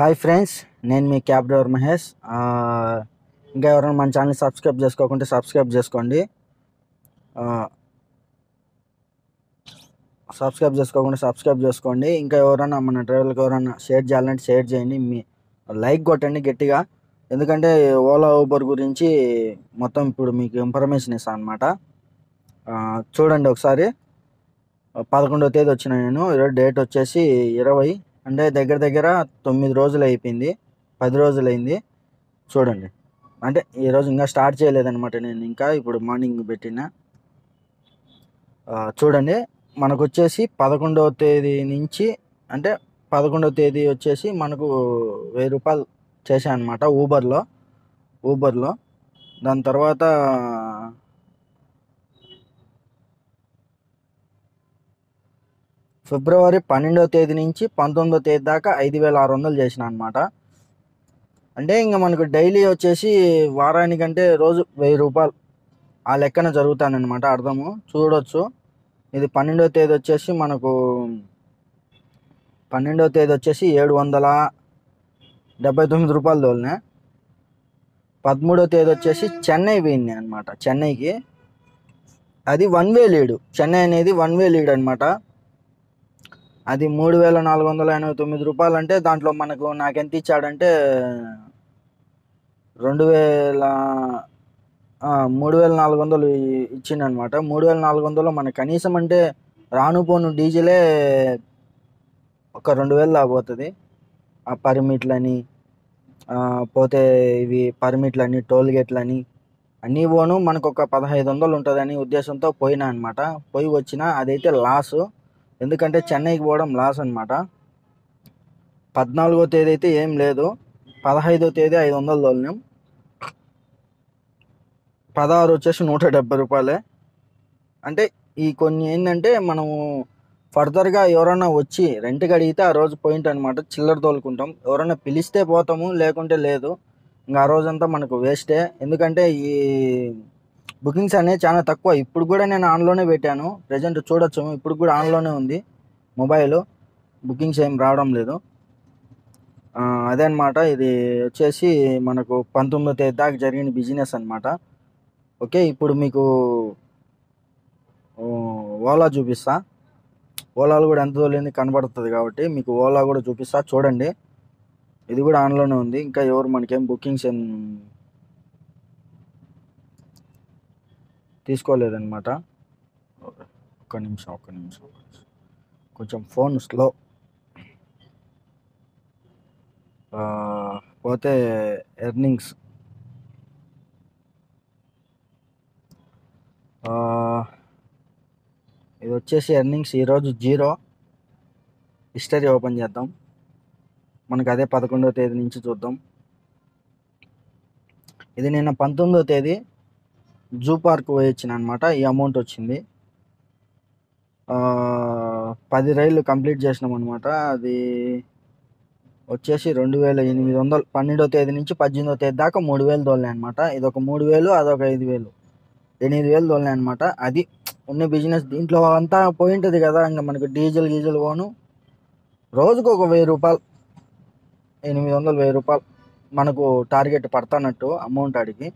Hi friends, నేను మీ cab driver Mahesh. ఇంకా ఎవరైనా మన ఛానల్ సబ్స్క్రైబ్ చేసుకోకుంటే సబ్స్క్రైబ్ చేసుకోండి. ఇంకా ఎవరైనా మన డ్రైవర్లకు ఎవరైనా షేర్ చేయాలంటే షేర్ చేయండి. మీ లైక్ కొట్టండి గట్టిగా, ఎందుకంటే ఓలా ఊబర్ గురించి మొత్తం ఇప్పుడు మీకు ఇన్ఫర్మేషన్ ఇస్తాను అనమాట. చూడండి ఒకసారి. 11వ తేదీ వచ్చిన నేను. ఈరోజు డేట్ వచ్చేసి 20, అంటే దగ్గర దగ్గర 9 రోజులు అయిపోయింది, 10 రోజులు అయింది. చూడండి, అంటే ఈరోజు ఇంకా స్టార్ట్ చేయలేదన్నమాట. నేను ఇంకా ఇప్పుడు మార్నింగ్ పెట్టిన. చూడండి, మనకు వచ్చేసి 11వ తేదీ నుంచి, అంటే 11వ తేదీ వచ్చేసి మనకు 1000 రూపాయలు చేశాను అనమాట ఊబర్లో. దాని తర్వాత ఫిబ్రవరి 12వ తేదీ నుంచి 19వ తేదీ దాకా 5600 చేసిన అనమాట. అంటే ఇంకా మనకు డైలీ వచ్చేసి వారానికంటే రోజు 1000 రూపాయలు ఆ లెక్కన జరుగుతుందన్నమాట. అర్థము చూడొచ్చు. ఇది 12వ తేదీ వచ్చేసి మనకు 779 రూపాయలు తోలినా. 13వ తేదీ వచ్చేసి చెన్నై పోయింది అనమాట. చెన్నైకి అది 1 వే లీడ్. చెన్నై అనేది 1 వే లీడ్ అనమాట. అది 3489 రూపాయలు. అంటే దాంట్లో నాకెంత ఇచ్చాడంటే 3400 ఇచ్చిండనమాట. 3400 మనకు కనీసం అంటే రాను పోను డీజిలే ఒక 2000 దాకపోతుంది. ఆ పర్మిట్లని, పోతే ఇవి పర్మిట్లని, టోల్ గేట్లని అన్నీ పోను మనకు ఒక 1500 ఉంటుందని ఉద్దేశంతో పోయినా అనమాట. పోయి వచ్చిన అదైతే లాసు, ఎందుకంటే చెన్నైకి పోవడం లాస్ అనమాట. 14వ తేదీ అయితే ఏం లేదు. 15వ తేదీ 500 తోలినాం. 16 వచ్చేసి 170 రూపాయలే. అంటే ఈ కొన్ని ఏంటంటే మనము ఫర్దర్గా ఎవరైనా వచ్చి రెంట్కి అడిగితే ఆ రోజు పాయింట్ అనమాట, చిల్లర తోలుకుంటాం. ఎవరైనా పిలిస్తే పోతాము, లేకుంటే లేదు. ఇంకా ఆ రోజంతా మనకు వేస్టే, ఎందుకంటే ఈ బుకింగ్స్ అనేవి చాలా తక్కువ. ఇప్పుడు కూడా నేను ఆన్లోనే పెట్టాను, ప్రజెంట్ చూడొచ్చు. ఇప్పుడు కూడా ఆన్లోనే ఉంది మొబైల్, బుకింగ్స్ ఏం రావడం లేదు. అదే అనమాట. ఇది వచ్చేసి మనకు 19వ తేదీ దాకా జరిగిన బిజినెస్ అనమాట. ఓకే, ఇప్పుడు మీకు ఓలా చూపిస్తా. ఓలాలో కూడా ఎంత తోలింది కనబడుతుంది కాబట్టి మీకు ఓలా కూడా చూపిస్తా. చూడండి, ఇది కూడా ఆన్లోనే ఉంది. ఇంకా ఎవరు మనకేం బుకింగ్స్ ఏం తీసుకోలేదన్నమాట. ఒక్క నిమిషం కొంచెం ఫోన్ స్లో. పోతే ఎర్నింగ్స్, ఇది వచ్చేసి ఎర్నింగ్స్ ఈరోజు 0. హిస్టరీ ఓపెన్ చేద్దాం. మనకు అదే 11వ తేదీ నుంచి చూద్దాం. ఇది నిన్న 19వ తేదీ జూ పార్క్ పోయొచ్చిన అనమాట. ఈ అమౌంట్ వచ్చింది. 10 రైళ్ళు కంప్లీట్ చేసినాం అనమాట. అది వచ్చేసి 2800. 12వ తేదీ నుంచి 18వ తేదీ దాకా 3000 తోలినాయి అనమాట. ఇది ఒక 3000, అదొక 5000, 8000 తోలినాయి అనమాట. అది ఉన్న బిజినెస్. దీంట్లో అంతా పోయింటుంది కదా, ఇంకా మనకు డీజిల్ పోను. రోజుకు ఒక 1000 రూపాయలు, 800, 1000 రూపాయలు మనకు టార్గెట్ పడతానట్టు అమౌంట్ అడిగి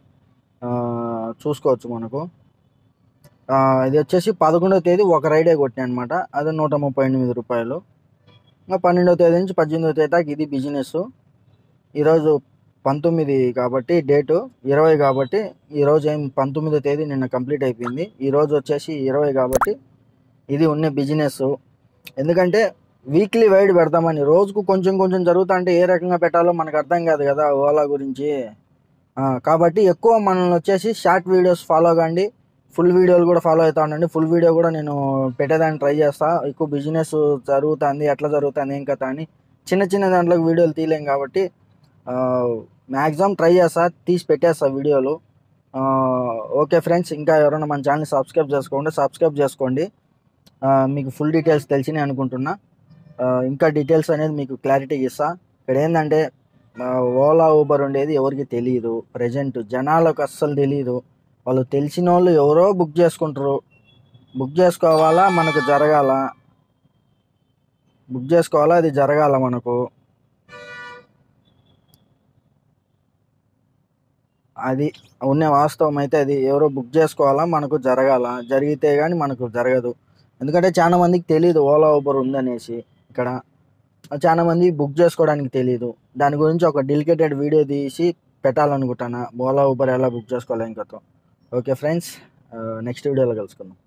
చూసుకోవచ్చు మనకు. ఇది వచ్చేసి 11వ తేదీ ఒక రైడే కొట్టినా అనమాట. అది 138 రూపాయలు. ఇంకా 12వ తేదీ నుంచి 18వ తేదీ దాకా ఇది బిజినెస్. ఈరోజు 19 కాబట్టి, డేటు 20 కాబట్టి ఈరోజు 19వ తేదీ నిన్న కంప్లీట్ అయిపోయింది. ఈరోజు వచ్చేసి 20 కాబట్టి ఇది ఉన్న బిజినెస్. ఎందుకంటే వీక్లీ వైడ్ పెడతామని, రోజుకు కొంచెం జరుగుతా అంటే ఏ రకంగా పెట్టాలో మనకు అర్థం కాదు కదా ఓలా గురించి. కాబట్టి ఎక్కువ మనల్ని వచ్చేసి షార్ట్ వీడియోస్ ఫాలో కండి, ఫుల్ వీడియోలు కూడా ఫాలో అవుతా ఉండండి. ఫుల్ వీడియో కూడా నేను పెట్టేదాన్ని ట్రై చేస్తా. ఎక్కువ బిజినెస్ జరుగుతుంది, ఎట్లా జరుగుతుంది, ఏం కథ అని చిన్న దాంట్లోకి వీడియోలు తీయలేం కాబట్టి మ్యాక్సిమం ట్రై చేస్తా, తీసి పెట్టేస్తా వీడియోలు. ఓకే ఫ్రెండ్స్, ఇంకా ఎవరైనా మన ఛానల్ని సబ్స్క్రైబ్ చేసుకోండి. మీకు ఫుల్ డీటెయిల్స్ తెలిసినాయి అనుకుంటున్నా. ఇంకా డీటెయిల్స్ అనేది మీకు క్లారిటీగా ఇస్తా. ఇక్కడ ఏంటంటే ఓలా ఊబర్ ఉండేది ఎవరికి తెలియదు. ప్రజెంట్ జనాలకు అస్సలు తెలియదు. వాళ్ళు తెలిసిన వాళ్ళు ఎవరో బుక్ చేసుకుంటారు. బుక్ చేసుకోవాలా, మనకు జరగాల, అది జరగాల మనకు. అది ఉన్న వాస్తవం అయితే అది ఎవరో బుక్ చేసుకోవాలా, మనకు జరగాల, జరిగితే కానీ మనకు జరగదు. ఎందుకంటే చాలా మందికి తెలియదు ఓలా ఊబర్ ఉందనేసి. ఇక్కడ చాలా మంది బుక్ చేసుకోవడానికి తెలియదు. దాని గురించి ఒక డెలికేటెడ్ వీడియో తీసి పెట్టాలనుకుంటాను, ఓలా ఊబర్ ఎలా బుక్ చేసుకోవాలి ఇంకతో. ఓకే ఫ్రెండ్స్, నెక్స్ట్ వీడియోలో కలుసుకుందాం.